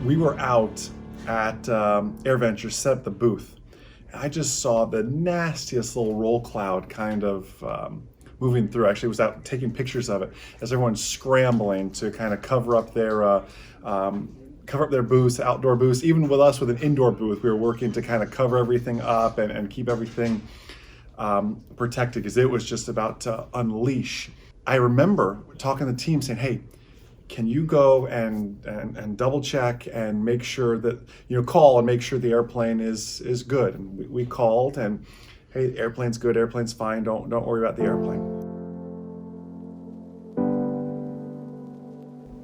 We were out at AirVenture, set up the booth. And I just saw the nastiest little roll cloud kind of moving through. Actually, was out taking pictures of it as everyone's scrambling to kind of cover up their booths, outdoor booths. Even with us with an indoor booth, we were working to kind of cover everything up and keep everything protected, because it was just about to unleash. I remember talking to the team saying, hey, can you go and double check and make sure that, call and make sure the airplane is good. And we called and, hey, airplane's good, airplane's fine, don't worry about the airplane.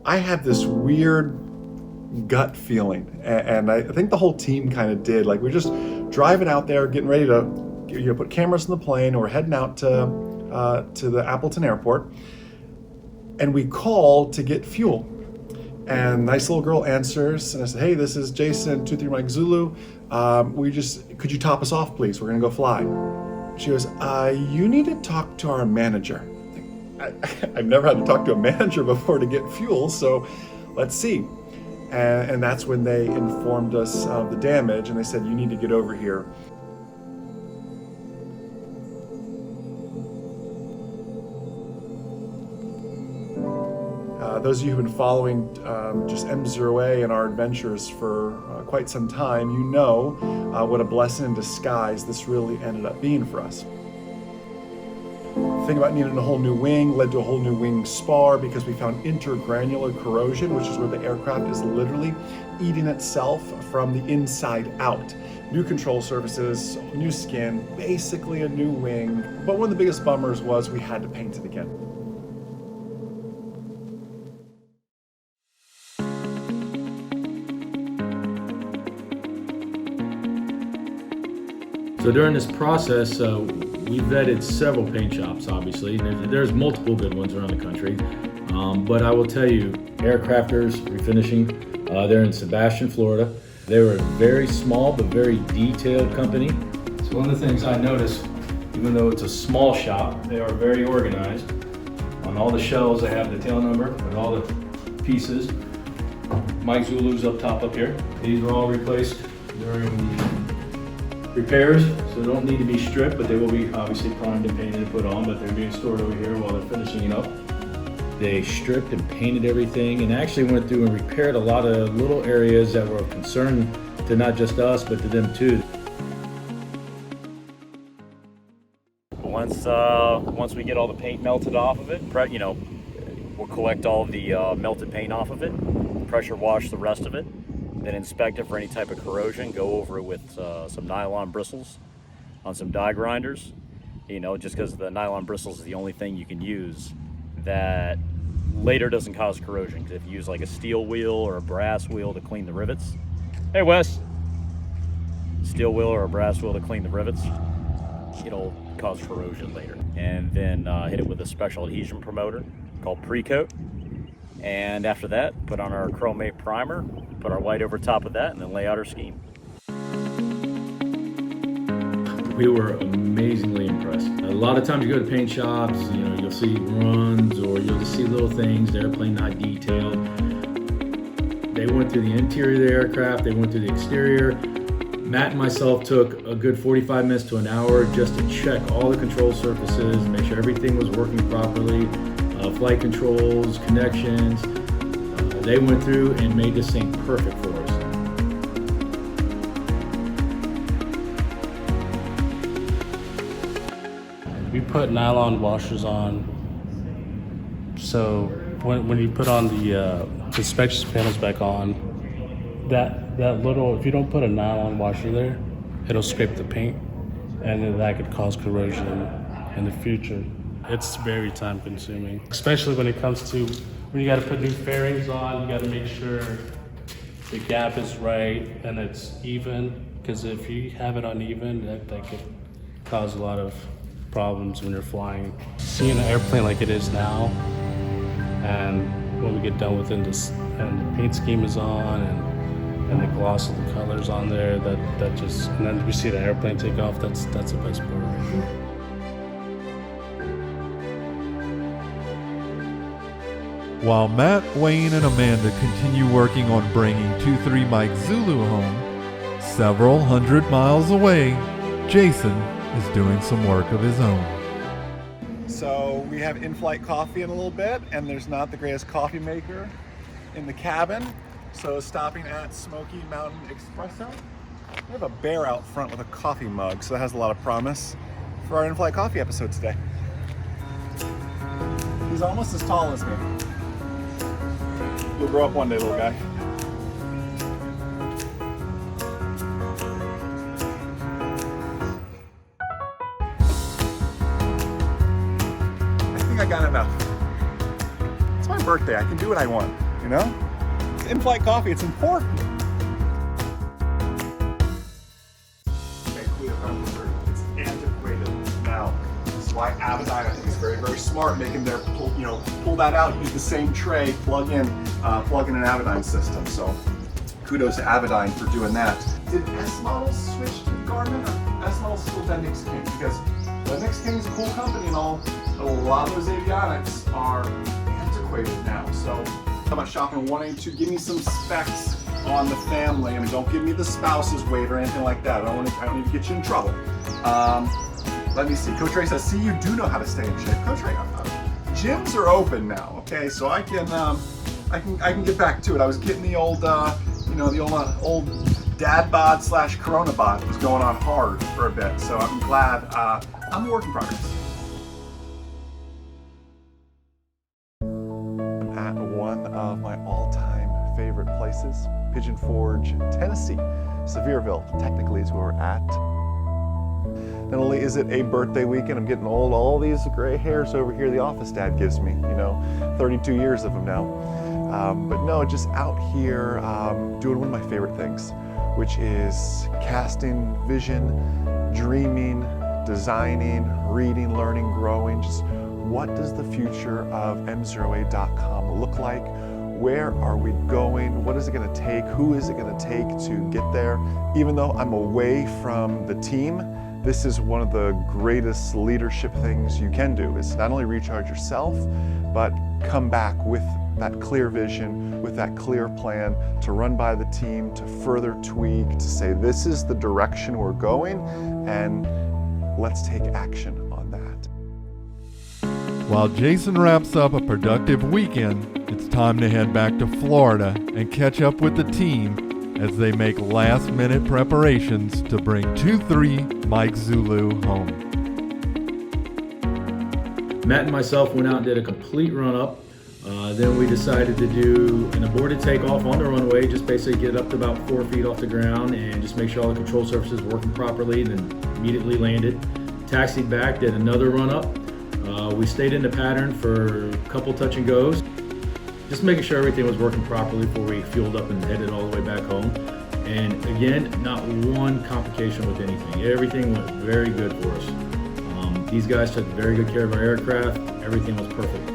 I had this weird gut feeling, and I think the whole team kind of did. Like, we're just driving out there, getting ready to put cameras in the plane, and we're heading out to the Appleton airport. And we call to get fuel. And nice little girl answers, and I said, hey, this is Jason, 23 Mike Zulu. Could you top us off, please? We're gonna go fly. She goes, you need to talk to our manager. I've never had to talk to a manager before to get fuel, so let's see. And that's when they informed us of the damage, and they said, you need to get over here. Those of you who've been following just MzeroA and our adventures for quite some time, you know what a blessing in disguise this really ended up being for us. The thing about needing a whole new wing led to a whole new wing spar, because we found intergranular corrosion, which is where the aircraft is literally eating itself from the inside out. New control surfaces, new skin, basically a new wing. But one of the biggest bummers was we had to paint it again. So during this process, we vetted several paint shops, obviously. There's multiple good ones around the country. But I will tell you, Aircrafters Refinishing, they're in Sebastian, Florida. They were a very small but very detailed company. So one of the things I noticed, even though it's a small shop, they are very organized. On all the shelves, they have the tail number with all the pieces. Mike Zulu's up top up here. These were all replaced during the repairs, so they don't need to be stripped, but they will be obviously primed and painted and put on, but they're being stored over here while they're finishing it up. They stripped and painted everything and actually went through and repaired a lot of little areas that were of concern to not just us, but to them too. Once we get all the paint melted off of it, we'll collect all the melted paint off of it, pressure wash the rest of it, then inspect it for any type of corrosion, go over it with some nylon bristles on some die grinders, just because the nylon bristles is the only thing you can use that later doesn't cause corrosion. Because if you use like a steel wheel or a brass wheel to clean the rivets, hey Wes, steel wheel or a brass wheel to clean the rivets, it'll cause corrosion later. And then hit it with a special adhesion promoter called Pre-Coat. And after that, put on our chromate primer, put our white over top of that, and then lay out our scheme. We were amazingly impressed. A lot of times you go to paint shops, you'll see runs or you'll just see little things, the airplane not detailed. They went through the interior of the aircraft, they went through the exterior. Matt and myself took a good 45 minutes to an hour just to check all the control surfaces, make sure everything was working properly. Flight controls, connections. They went through and made this thing perfect for us. We put nylon washers on, so when you put on the inspection panels back on, that little, if you don't put a nylon washer there, it'll scrape the paint, and then that could cause corrosion in the future. It's very time consuming, especially when it comes to when you got to put new fairings on. You got to make sure the gap is right and it's even, because if you have it uneven, that could cause a lot of problems when you're flying. Seeing an airplane like it is now, and when we get done with it and the paint scheme is on and the gloss of the colors on there, that just, and then we see the airplane take off, that's the best part right there. While Matt, Wayne, and Amanda continue working on bringing 2-3 Mike Zulu home, several hundred miles away, Jason is doing some work of his own. So we have in-flight coffee in a little bit, and there's not the greatest coffee maker in the cabin. So stopping at Smoky Mountain Espresso. We have a bear out front with a coffee mug, so that has a lot of promise for our in-flight coffee episode today. He's almost as tall as me. You'll grow up one day, little guy. I think I got enough. It's my birthday. I can do what I want, you know? It's in-flight coffee. It's important. It's antiquated now. That's why Avidine, I think, is very, very smart, making their pull that out, use the same tray, plug in an Avidine system. So kudos to Avidine for doing that. Did S models switch to Garmin, or S models still Bendix King? Because Bendix King is a cool company and all, but a lot of those avionics are antiquated now. So talk about shopping, wanting to give me some specs on the family. I mean, don't give me the spouse's weight or anything like that. I don't need to get you in trouble. Let me see. Coach Ray says, "See, you do know how to stay in shape." Coach Ray, gyms are open now. Okay, so I can get back to it. I was getting the old, the old dad bod / Corona bod was going on hard for a bit. So I'm glad. I'm a work in progress. At one of my all-time favorite places, Pigeon Forge, Tennessee. Sevierville, technically, is where we're at. Not only is it a birthday weekend, I'm getting old, all these gray hairs over here the office dad gives me, 32 years of them now. But no, just out here doing one of my favorite things, which is casting vision, dreaming, designing, reading, learning, growing. Just what does the future of MzeroA.com look like? Where are we going? What is it going to take? Who is it going to take to get there? Even though I'm away from the team, this is one of the greatest leadership things you can do, is not only recharge yourself, but come back with that clear vision, with that clear plan to run by the team, to further tweak, to say this is the direction we're going, and let's take action on that. While Jason wraps up a productive weekend, it's time to head back to Florida and catch up with the team as they make last-minute preparations to bring 2-3 Mike Zulu home. Matt and myself went out and did a complete run-up. Then we decided to do an aborted takeoff on the runway, just basically get up to about 4 feet off the ground and just make sure all the control surfaces were working properly, and then immediately landed. Taxied back, did another run-up. We stayed in the pattern for a couple touch and goes, just making sure everything was working properly before we fueled up and headed all the way back home. And again, not one complication with anything. Everything went very good for us. These guys took very good care of our aircraft. Everything was perfect.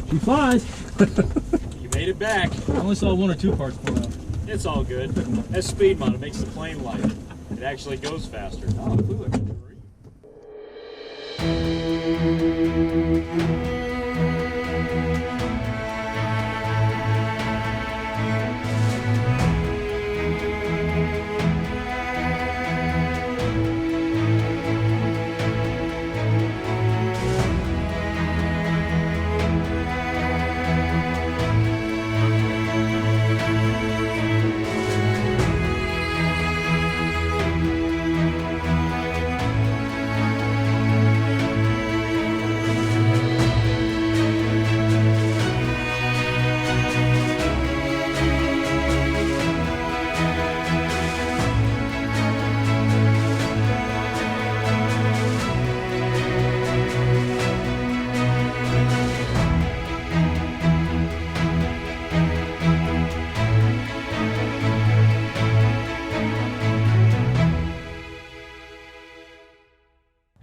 She flies. You made it back. I only saw 1 or 2 parts fall out. It's all good. That's speed mod. It makes the plane lighter. It actually goes faster. Oh, cool.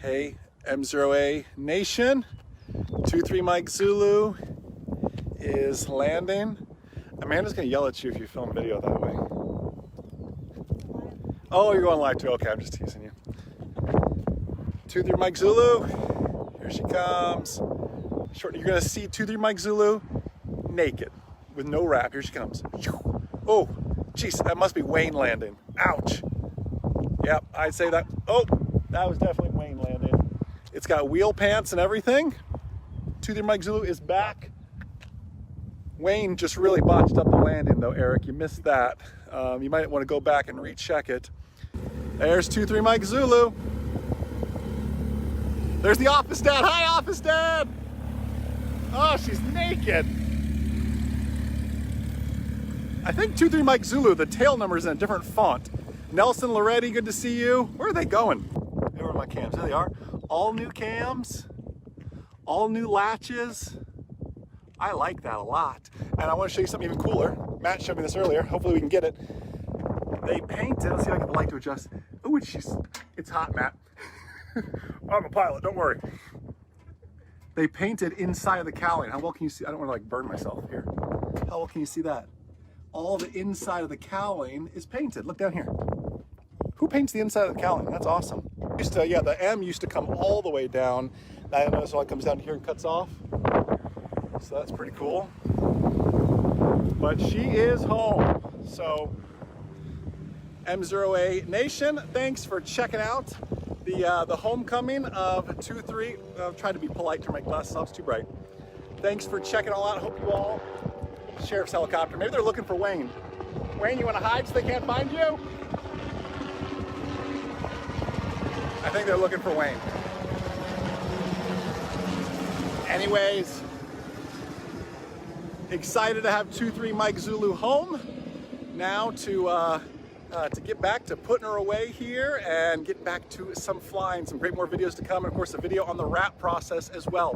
Hey, MzeroA Nation, 2-3 Mike Zulu is landing. Amanda's gonna yell at you if you film video that way. Oh, you're going live too. Okay, I'm just teasing you. 2-3 Mike Zulu, here she comes. Short, you're gonna see 2-3 Mike Zulu naked with no wrap. Here she comes. Oh, geez, that must be Wayne landing. Ouch. Yep, I'd say that. Oh, that was definitely Wayne landing. It's got wheel pants and everything. 2-3 Mike Zulu is back. Wayne just really botched up the landing though, Eric. You missed that. You might want to go back and recheck it. There's 2-3 Mike Zulu. There's the office dad. Hi, office dad. Oh, she's naked. I think 2-3 Mike Zulu, the tail number is in a different font. Nelson Loretti, good to see you. Where are they going? Where are my cams? There they are. All new cams, all new latches. I like that a lot. And I want to show you something even cooler. Matt showed me this earlier. Hopefully we can get it. They painted, let's see if I can get the light to adjust. Oh, it's hot, Matt. I'm a pilot, don't worry. They painted inside of the cowling. How well can you see? I don't want to like burn myself here. How well can you see that? All the inside of the cowling is painted. Look down here. Who paints the inside of the cowling? That's awesome. Yeah, the M used to come all the way down. I notice it comes down here and cuts off. So that's pretty cool. But she is home. So MzeroA Nation, thanks for checking out the homecoming of 2-3. I've tried to be polite, turn my glasses off, it's too bright. Thanks for checking all out. Hope you all, sheriff's helicopter, maybe they're looking for Wayne. Wayne, you want to hide so they can't find you? I think they're looking for Wayne. Anyways, excited to have 2-3 Mike Zulu home. Now to get back to putting her away here and get back to some flying, some great more videos to come, and of course a video on the wrap process as well.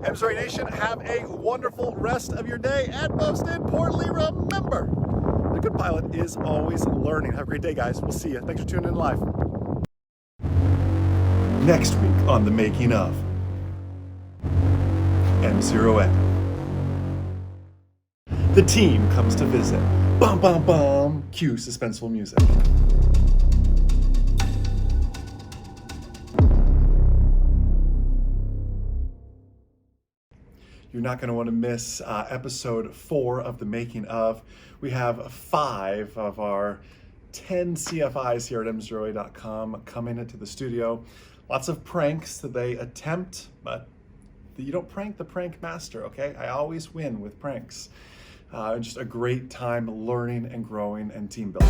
MzeroA Nation, have a wonderful rest of your day, and most importantly, remember, the good pilot is always learning. Have a great day, guys. We'll see you. Thanks for tuning in live. Next week on the Making of MzeroA. The team comes to visit. Bum, bum, bum. Cue suspenseful music. You're not going to want to miss episode 4 of the Making of. We have 5 of our 10 CFIs here at MzeroA.com coming into the studio. Lots of pranks that they attempt, but you don't prank the prank master, okay? I always win with pranks. Just a great time learning and growing and team building.